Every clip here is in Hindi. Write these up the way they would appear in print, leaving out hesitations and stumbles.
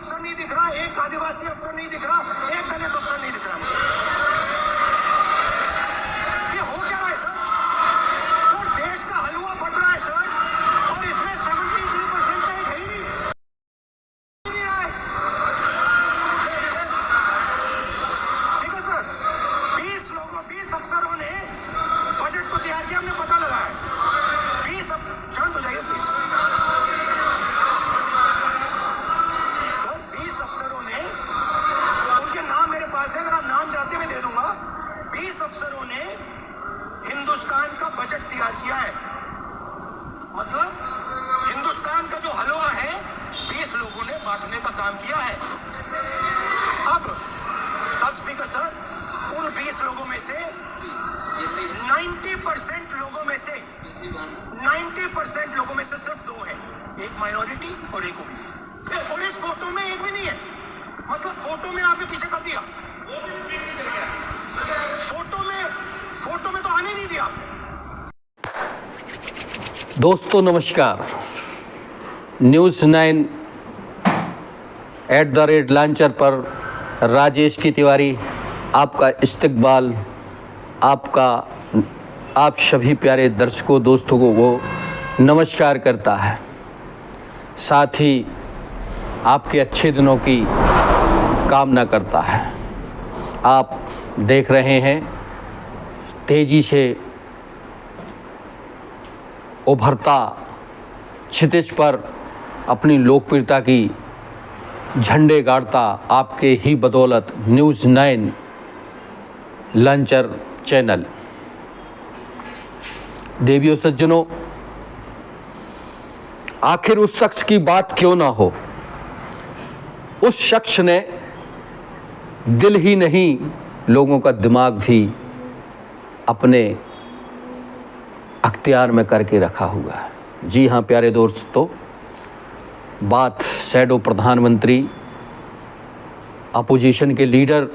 अफसर नहीं दिख रहा, एक आदिवासी अफसर नहीं दिख रहा, एक दलित अफसर नहीं दिख रहा। ये हो क्या रहा है सर? सर देश का हलवा बट रहा है सर, और इसमें 73% का एक है ही नहीं रहा है। ठीक है सर, 20 अफसरों ने बजट को तैयार किया, हमने पता लगाया। 20 अफसर, शांत हो जाइए प्लीज सर। 20 अफसरों ने, उनके नाम मेरे पास है, अगर आप नाम चाहते मैं दे दूंगा। 20 अफसरों ने हिंदुस्तान का बजट तैयार किया है। मतलब हिंदुस्तान का जो हलवा है 20 लोगों ने बांटने का काम किया है। अब स्पीकर सर, उन 20 लोगों में से 90% लोगों में से 90% लोगों में से सिर्फ 2 हैं, एक माइनॉरिटी और एक ओबीसी। और इस फोटो में एक भी नहीं है। मतलब फोटो में आपने पीछे कर दिया, फोटो में तो आने नहीं दिया। दोस्तों नमस्कार, न्यूज़ 9 @लॉन्चर पर राजेश की तिवारी आपका इस्तकबाल, आप सभी प्यारे दर्शकों दोस्तों को नमस्कार करता है। साथ ही आपके अच्छे दिनों की कामना करता है। आप देख रहे हैं तेज़ी से उभरता क्षितिज पर अपनी लोकप्रियता की झंडे गाड़ता आपके ही बदौलत न्यूज़ 9 लॉन्चर चैनल। देवियों सज्जनों, आखिर उस शख्स की बात क्यों ना हो। उस शख्स ने दिल ही नहीं, लोगों का दिमाग भी अपने अख्तियार में करके रखा हुआ है। जी हाँ प्यारे दोस्तों, बात शैडो प्रधानमंत्री, अपोजिशन के लीडर,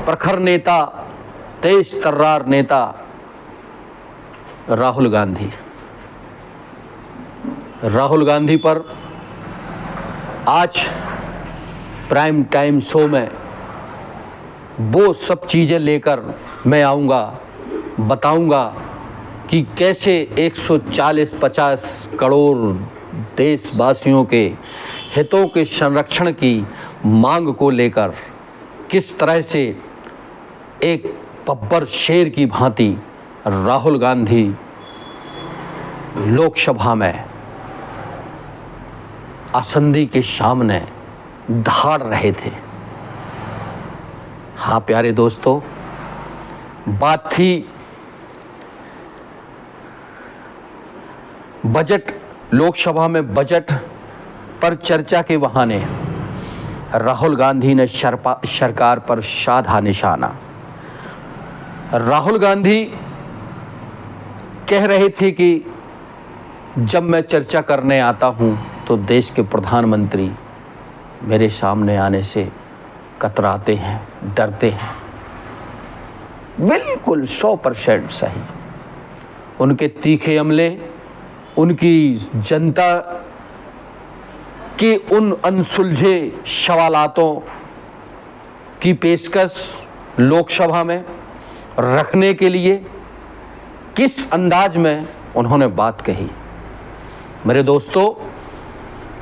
प्रखर नेता, तेज तर्रार नेता राहुल गांधी पर आज प्राइम टाइम शो में वो सब चीज़ें लेकर मैं आऊँगा, बताऊँगा कि कैसे 140-50 करोड़ देशवासियों के हितों के संरक्षण की मांग को लेकर किस तरह से एक बब्बर शेर की भांति राहुल गांधी लोकसभा में आसंदी के सामने दहाड़ रहे थे। हाँ प्यारे दोस्तों, बात थी बजट, लोकसभा में बजट पर चर्चा के बहाने राहुल गांधी ने सरकार पर साधा निशाना। राहुल गांधी कह रहे थे कि जब मैं चर्चा करने आता हूं तो देश के प्रधानमंत्री मेरे सामने आने से कतराते हैं, डरते हैं। बिल्कुल 100% सही। उनके तीखे अमले, उनकी जनता के उन अनसुलझे सवालातों की पेशकश लोकसभा में रखने के लिए किस अंदाज में उन्होंने बात कही। मेरे दोस्तों,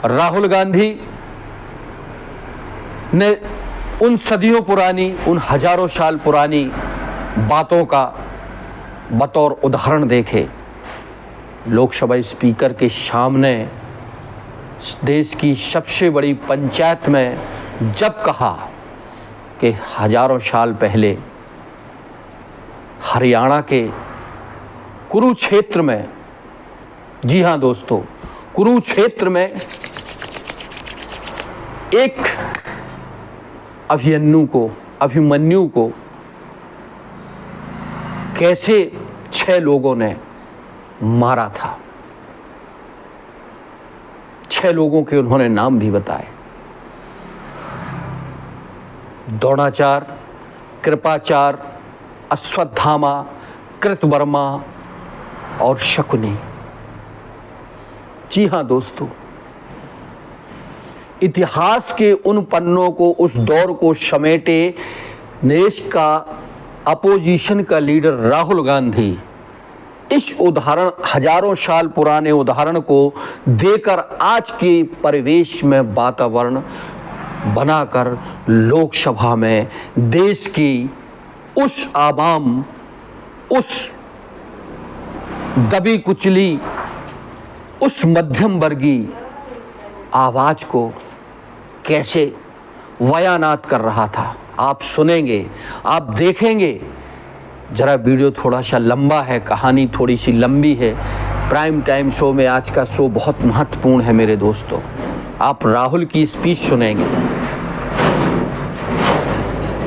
राहुल गांधी ने उन सदियों पुरानी, उन हजारों साल पुरानी बातों का बतौर उदाहरण देखे लोकसभा स्पीकर के सामने देश की सबसे बड़ी पंचायत में जब कहा कि हजारों साल पहले हरियाणा के कुरुक्षेत्र में, जी हाँ दोस्तों, कुरुक्षेत्र में एक अभिमन्यु को कैसे 6 लोगों ने मारा था। 6 लोगों के उन्होंने नाम भी बताए: द्रोणाचार्य, कृपाचार्य, अश्वत्थामा, कृतवर्मा और शकुनी। जी हाँ दोस्तों, इतिहास के उन पन्नों को, उस दौर को समेटे देश का अपोजिशन का लीडर राहुल गांधी इस उदाहरण, हजारों साल पुराने उदाहरण को देकर आज के परिवेश में वातावरण बनाकर लोकसभा में देश की उस आवाम, उस दबी कुचली, उस मध्यम वर्गीय आवाज को कैसे बयानात कर रहा था। आप सुनेंगे, आप देखेंगे। जरा वीडियो थोड़ा सा लंबा है, कहानी थोड़ी सी लंबी है। प्राइम टाइम शो में आज का शो बहुत महत्वपूर्ण है मेरे दोस्तों। आप राहुल की स्पीच सुनेंगे।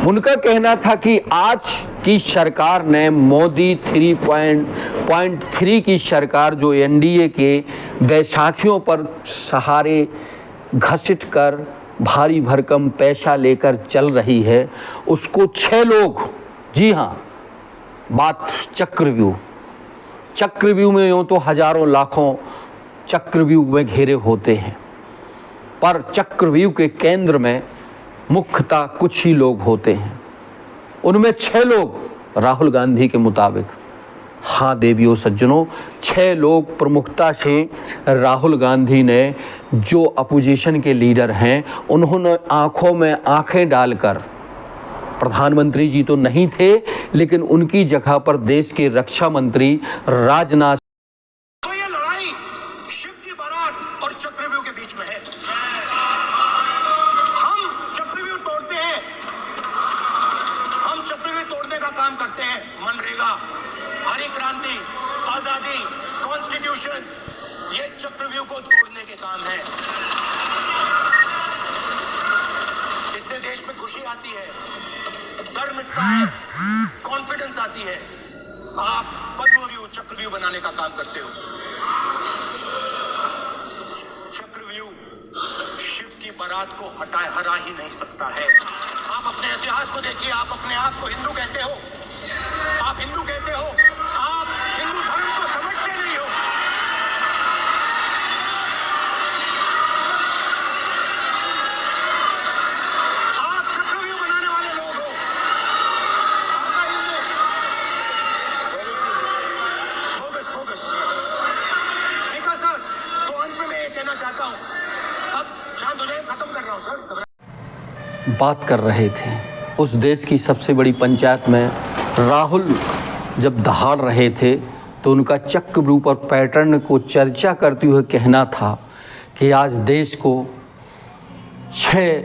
उनका कहना था कि आज की सरकार ने मोदी 3.3 की सरकार, जो एनडीए के बैसाखियों पर सहारे घसीट कर भारी भरकम पैसा लेकर चल रही है, उसको 6 लोग, जी हाँ, बात चक्रव्यूह में यूँ तो हजारों लाखों चक्रव्यूह में घेरे होते हैं, पर चक्रव्यूह के केंद्र में मुख्यतः कुछ ही लोग होते हैं। उनमें 6 लोग राहुल गांधी के मुताबिक, हाँ देवियों सज्जनों, 6 लोग प्रमुखता से राहुल गांधी ने, जो अपोजिशन के लीडर हैं, उन्होंने आंखों में आंखें डालकर, प्रधानमंत्री जी तो नहीं थे लेकिन उनकी जगह पर देश के रक्षा मंत्री राजनाथ। तो ये लड़ाई शिव की बारात और चक्रव्यूह के बीच में है। हम चक्रव्यूह तोड़ते हैं, हम चक्रव्यूह तोड़ने का काम करते हैं। मनरेगा, हरी क्रांति, आजादी, कॉन्स्टिट्यूशन, ये चक्रव्यूह को तोड़ने के काम है। इससे देश में खुशी आती है, डर मिटता है, कॉन्फिडेंस आती है। आप पद्मव्यूह चक्रव्यूह बनाने का काम करते हो। चक्रव्यूह शिव की बारात को हरा ही नहीं सकता है। आप अपने इतिहास को देखिए। आप अपने आप को हिंदू कहते हो, आप हिंदू कहते हो, आप हिंदू धर्म को समझते नहीं हो। आप चक्रव्यूह बनाने वाले लोग हो। आपका हिंदू फोकस। ठीक है सर, तो अंत में मैं ये कहना चाहता हूं, अब शांत हो जाए, खत्म कर रहा हूं सर। बात कर रहे थे उस देश की सबसे बड़ी पंचायत में राहुल जब दहाड़ रहे थे, तो उनका चक्रव्यूह पर पैटर्न को चर्चा करते हुए कहना था कि आज देश को 6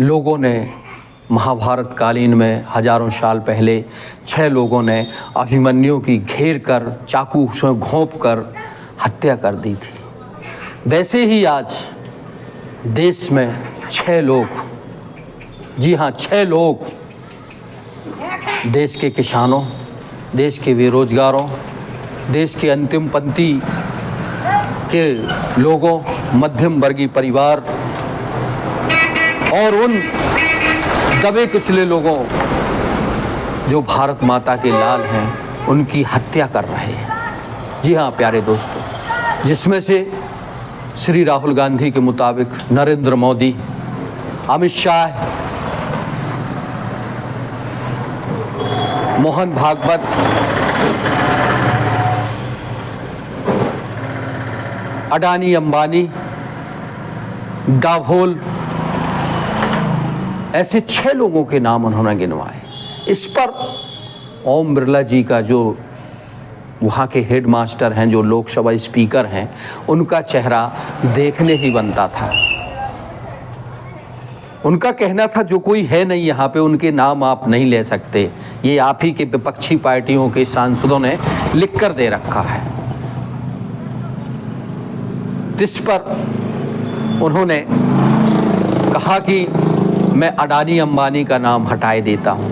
लोगों ने, महाभारत कालीन में हजारों साल पहले 6 लोगों ने अभिमन्यु की घेर कर, चाकू से घोंप कर हत्या कर दी थी। वैसे ही आज देश में 6 लोग, जी हाँ 6 लोग, देश के किसानों, देश के बेरोजगारों, देश के अंतिम पंक्ति के लोगों, मध्यम वर्गीय परिवार और उन दबे कुचले लोगों जो भारत माता के लाल हैं, उनकी हत्या कर रहे हैं। जी हाँ प्यारे दोस्तों, जिसमें से श्री राहुल गांधी के मुताबिक नरेंद्र मोदी, अमित शाह, मोहन भागवत, अडानी अंबानी, डाभोल, ऐसे 6 लोगों के नाम उन्होंने गिनवाए। इस पर ओम बिरला जी का, जो वहाँ के हेड मास्टर हैं, जो लोकसभा स्पीकर हैं, उनका चेहरा देखने ही बनता था। उनका कहना था जो कोई है नहीं यहाँ पे, उनके नाम आप नहीं ले सकते, ये आप ही के विपक्षी पार्टियों के सांसदों ने लिख कर दे रखा है। इस पर उन्होंने कहा कि मैं अडानी अंबानी का नाम हटाए देता हूं।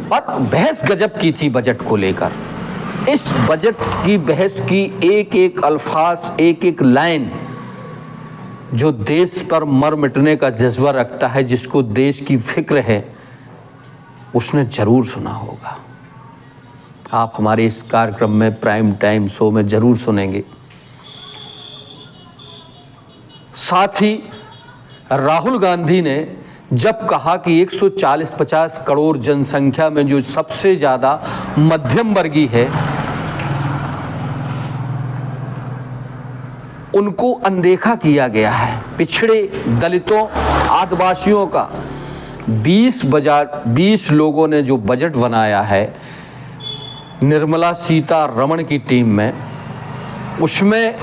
और बहस गजब की थी बजट को लेकर। इस बजट की बहस की एक एक अल्फाज, एक एक लाइन जो देश पर मर मिटने का जज्बा रखता है, जिसको देश की फिक्र है, उसने जरूर सुना होगा। आप हमारे इस कार्यक्रम में, प्राइम टाइम शो में जरूर सुनेंगे। साथ ही राहुल गांधी ने जब कहा कि 140-50 करोड़ जनसंख्या में जो सबसे ज़्यादा मध्यम वर्गीय है उनको अनदेखा किया गया है, पिछड़े दलितों आदिवासियों का 20 लोगों ने जो बजट बनाया है निर्मला सीतारमण की टीम में, उसमें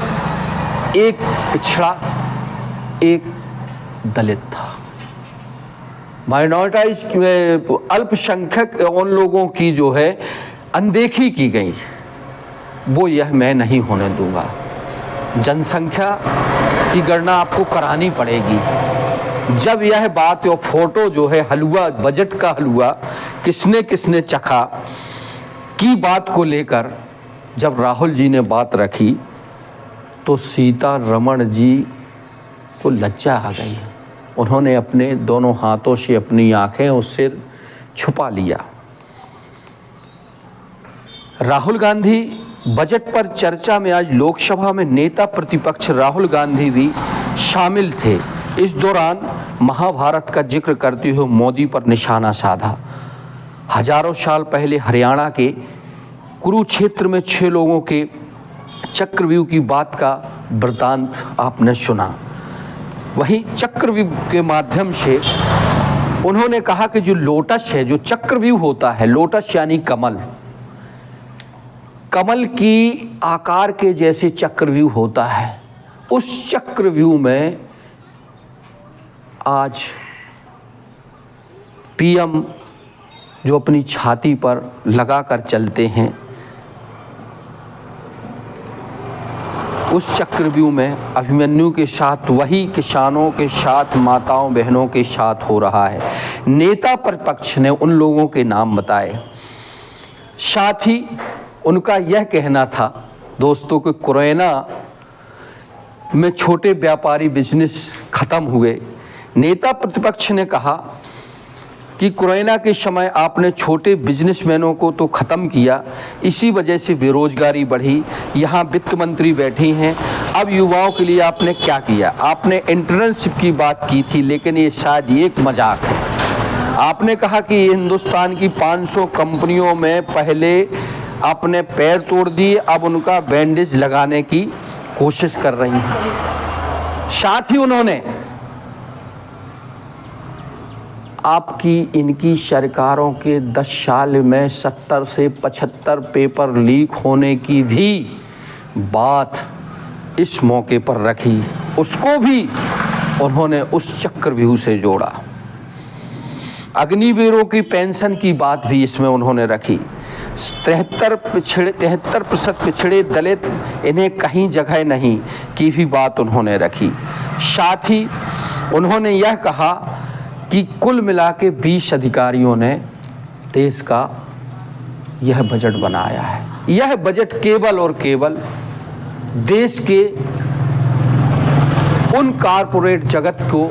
एक पिछड़ा एक दलित था। माइनॉरिटाइज अल्पसंख्यक उन लोगों की जो है अनदेखी की गई, वो यह मैं नहीं होने दूंगा। जनसंख्या की गणना आपको करानी पड़ेगी। जब यह बात और फोटो जो है हलवा, बजट का हलवा किसने किसने चखा की बात को लेकर जब राहुल जी ने बात रखी तो सीतारमण जी को लज्जा आ गई। उन्होंने अपने दोनों हाथों से अपनी आंखें और सिर छुपा लिया। राहुल गांधी बजट पर चर्चा में आज लोकसभा में नेता प्रतिपक्ष राहुल गांधी भी शामिल थे। इस दौरान महाभारत का जिक्र करते हुए मोदी पर निशाना साधा। हजारों साल पहले हरियाणा के कुरुक्षेत्र में 6 लोगों के चक्रव्यूह की बात का वृतांत आपने सुना। वहीं चक्रव्यूह के माध्यम से उन्होंने कहा कि जो लोटस है, जो चक्रव्यूह होता है, लोटस यानी कमल, कमल की आकार के जैसे चक्रव्यूह होता है, उस चक्रव्यूह में आज पीएम जो अपनी छाती पर लगाकर चलते हैं, उस चक्रव्यूह में अभिमन्यु के साथ वही किसानों के साथ, माताओं बहनों के साथ हो रहा है। नेता प्रतिपक्ष ने उन लोगों के नाम बताए। साथ ही उनका यह कहना था दोस्तों कि कोरोना में छोटे व्यापारी बिजनेस खत्म हुए। नेता प्रतिपक्ष ने कहा कि कोरोना के समय आपने छोटे बिजनेसमैनों को तो ख़त्म किया, इसी वजह से बेरोजगारी बढ़ी। यहाँ वित्त मंत्री बैठी हैं, अब युवाओं के लिए आपने क्या किया? आपने इंटर्नशिप की बात की थी, लेकिन ये शायद एक मजाक है। आपने कहा कि हिंदुस्तान की 500 कंपनियों में पहले आपने पैर तोड़ दिए, अब उनका बैंडेज लगाने की कोशिश कर रही हैं। साथ ही उन्होंने आपकी इनकी सरकारों के 10 साल में 70 से 75 पेपर लीक होने की भी बात इस मौके पर रखी, उसको भी उन्होंने उस चक्रव्यूह से जोड़ा। अग्निवीरों की पेंशन की बात भी इसमें उन्होंने रखी। 73% पिछड़े दलित, इन्हें कहीं जगह नहीं की भी बात उन्होंने रखी। साथ ही उन्होंने यह कहा कि कुल मिला के 20 अधिकारियों ने देश का यह बजट बनाया है। यह बजट केवल और केवल देश के उन कारपोरेट जगत को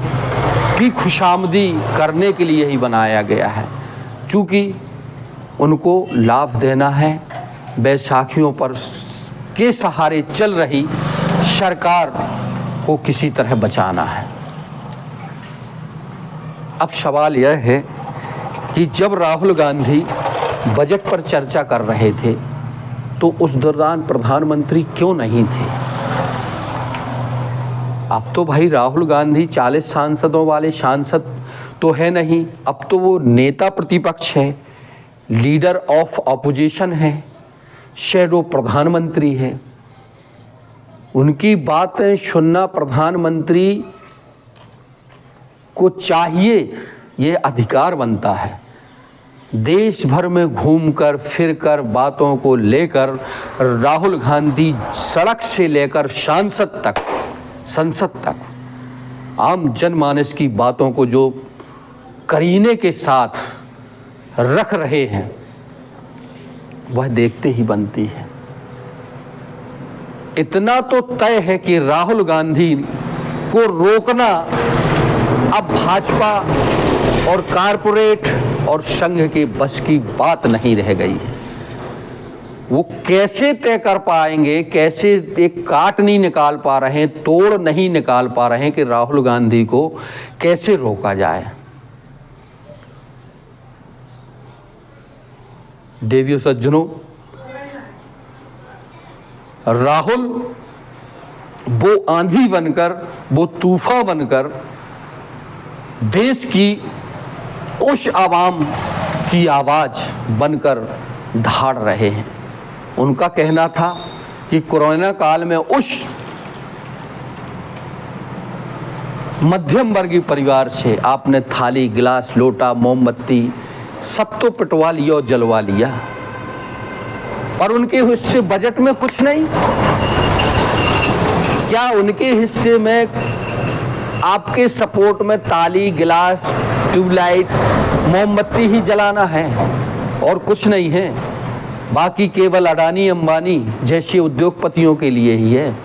भी खुशामदी करने के लिए ही बनाया गया है, चूँकि उनको लाभ देना है। बैसाखियों पर के सहारे चल रही सरकार को किसी तरह बचाना है। अब सवाल यह है कि जब राहुल गांधी बजट पर चर्चा कर रहे थे तो उस दौरान प्रधानमंत्री क्यों नहीं थे? अब तो भाई राहुल गांधी 40 सांसदों वाले सांसद तो है नहीं, अब तो वो नेता प्रतिपक्ष है, लीडर ऑफ ऑपोजिशन है, शैडो प्रधानमंत्री है। उनकी बातें सुनना प्रधानमंत्री को चाहिए, ये अधिकार बनता है। देश भर में घूमकर फिरकर बातों को लेकर राहुल गांधी सड़क से लेकर संसद तक आम जनमानस की बातों को जो करीने के साथ रख रहे हैं, वह देखते ही बनती है। इतना तो तय है कि राहुल गांधी को रोकना अब भाजपा और कारपोरेट और संघ के बस की बात नहीं रह गई है। वो कैसे तय कर पाएंगे, कैसे एक काट नहीं निकाल पा रहे हैं, तोड़ नहीं निकाल पा रहे हैं कि राहुल गांधी को कैसे रोका जाए। देवियों सज्जनों, राहुल वो आंधी बनकर, वो तूफान बनकर देश की उस आवाम की आवाज बनकर धाड़ रहे हैं। उनका कहना था कि कोरोना काल में उस मध्यम वर्गीय परिवार से आपने थाली, गिलास, लोटा, मोमबत्ती सब तो पिटवा लिया और जलवा लिया, पर उनके हिस्से बजट में कुछ नहीं। क्या उनके हिस्से में आपके सपोर्ट में ताली, गिलास, ट्यूबलाइट, मोमबत्ती ही जलाना है और कुछ नहीं है? बाकी केवल अडानी अंबानी जैसे उद्योगपतियों के लिए ही है।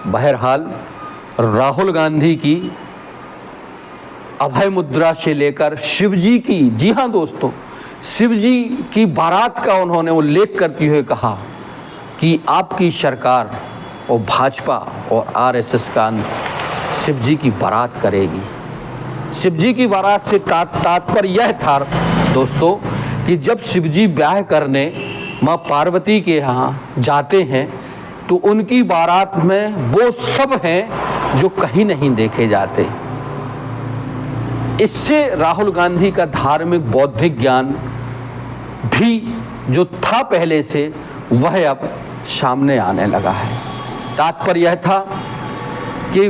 बहरहाल राहुल गांधी की अभय मुद्रा से लेकर शिवजी की, जी हाँ दोस्तों, शिवजी की बारात का उन्होंने उल्लेख करते हुए कहा कि आपकी सरकार और भाजपा और आरएसएस का अंत शिवजी की बारात करेगी। शिवजी की बारात से तात्पर्य यह था दोस्तों कि जब शिवजी ब्याह करने माँ पार्वती के यहाँ जाते हैं तो उनकी बारात में वो सब हैं जो कहीं नहीं देखे जाते। इससे राहुल गांधी का धार्मिक बौद्धिक ज्ञान भी जो था पहले से, वह अब सामने आने लगा है। तात्पर्य यह था कि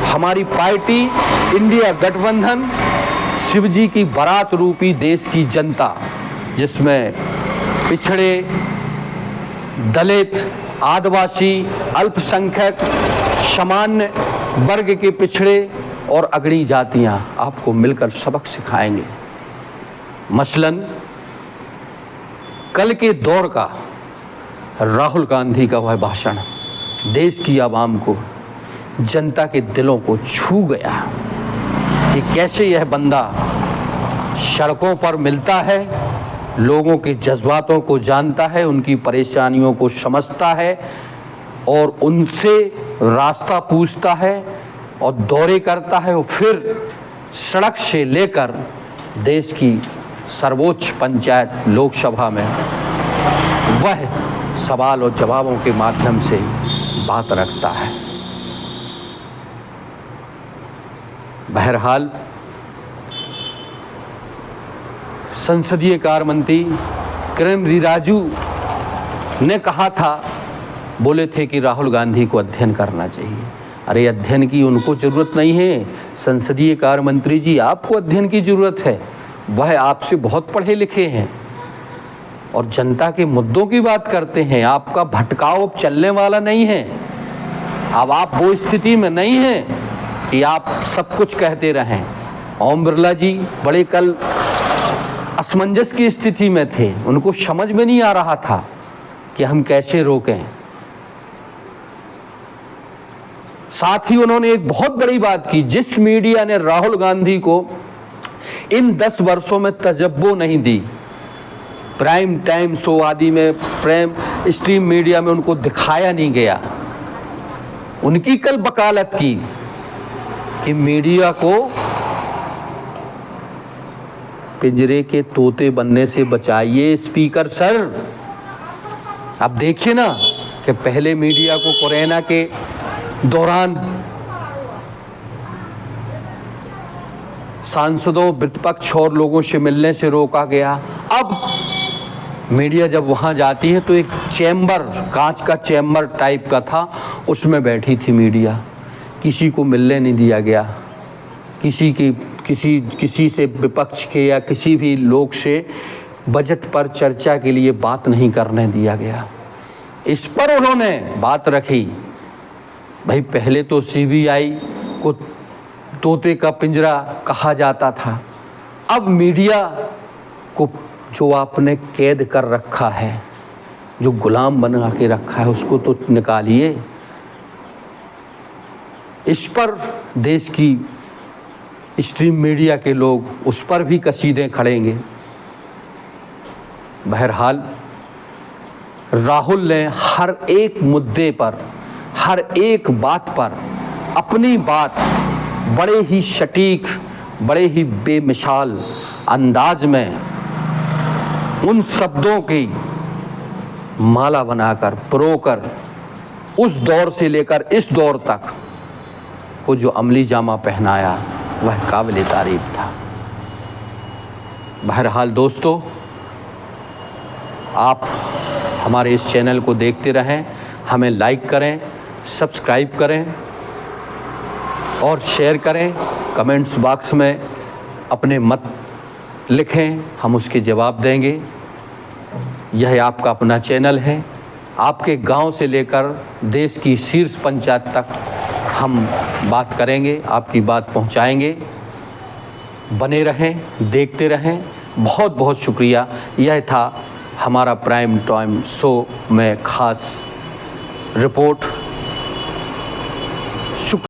हमारी पार्टी इंडिया गठबंधन शिवजी की बारात रूपी देश की जनता, जिसमें पिछड़े, दलित, आदिवासी, अल्पसंख्यक, सामान्य वर्ग के पिछड़े और अग्रणी जातियां आपको मिलकर सबक सिखाएंगे। मसलन कल के दौर का राहुल गांधी का वह भाषण देश की आवाम को, जनता के दिलों को छू गया कि कैसे यह बंदा सड़कों पर मिलता है, लोगों के जज्बातों को जानता है, उनकी परेशानियों को समझता है और उनसे रास्ता पूछता है और दौरे करता है और फिर सड़क से लेकर देश की सर्वोच्च पंचायत लोकसभा में वह सवाल और जवाबों के माध्यम से बात रखता है। बहरहाल संसदीय कार्य मंत्री किरेन रिजिजू ने कहा था, बोले थे कि राहुल गांधी को अध्ययन करना चाहिए। अरे अध्ययन की उनको ज़रूरत नहीं है, संसदीय कार्य मंत्री जी आपको अध्ययन की ज़रूरत है। वह आपसे बहुत पढ़े लिखे हैं और जनता के मुद्दों की बात करते हैं। आपका भटकाव अब चलने वाला नहीं है। अब आप वो स्थिति में नहीं हैं कि आप सब कुछ कहते रहें। ओम बिरला जी बड़े कल असमंजस की स्थिति में थे, उनको समझ में नहीं आ रहा था कि हम कैसे रोकें। साथ ही उन्होंने एक बहुत बड़ी बात की, जिस मीडिया ने राहुल गांधी को इन 10 वर्षों में तजब्बो नहीं दी, प्राइम टाइम शो आदि में, प्राइम स्ट्रीम मीडिया में उनको दिखाया नहीं गया, उनकी कल वकालत की कि मीडिया को पिंजरे के तोते बनने से बचाइए स्पीकर सर। अब देखिए ना कि पहले मीडिया को कोरोना के दौरान सांसदों, विपक्ष और लोगों से मिलने से रोका गया। अब मीडिया जब वहाँ जाती है तो एक चैम्बर, कांच का चैम्बर टाइप का था, उसमें बैठी थी मीडिया, किसी को मिलने नहीं दिया गया, किसी से विपक्ष के या किसी भी लोग से बजट पर चर्चा के लिए बात नहीं करने दिया गया। इस पर उन्होंने बात रखी, भाई पहले तो सीबीआई को तोते का पिंजरा कहा जाता था, अब मीडिया को जो आपने कैद कर रखा है, जो गुलाम बना के रखा है, उसको तो निकालिए। इस पर देश की स्ट्रीम मीडिया के लोग उस पर भी कसीदे खड़ेंगे। बहरहाल राहुल ने हर एक मुद्दे पर, हर एक बात पर अपनी बात बड़े ही सटीक, बड़े ही बेमिसाल अंदाज में उन शब्दों की माला बनाकर परोकर उस दौर से लेकर इस दौर तक वो जो अमली जामा पहनाया वह काबिल तारीफ था। बहरहाल दोस्तों, आप हमारे इस चैनल को देखते रहें, हमें लाइक करें, सब्सक्राइब करें और शेयर करें। कमेंट्स बॉक्स में अपने मत लिखें, हम उसके जवाब देंगे। यह आपका अपना चैनल है, आपके गांव से लेकर देश की शीर्ष पंचायत तक हम बात करेंगे, आपकी बात पहुंचाएंगे। बने रहें, देखते रहें। बहुत बहुत शुक्रिया। यह था हमारा प्राइम टाइम शो में खास रिपोर्ट। शुक्रिया।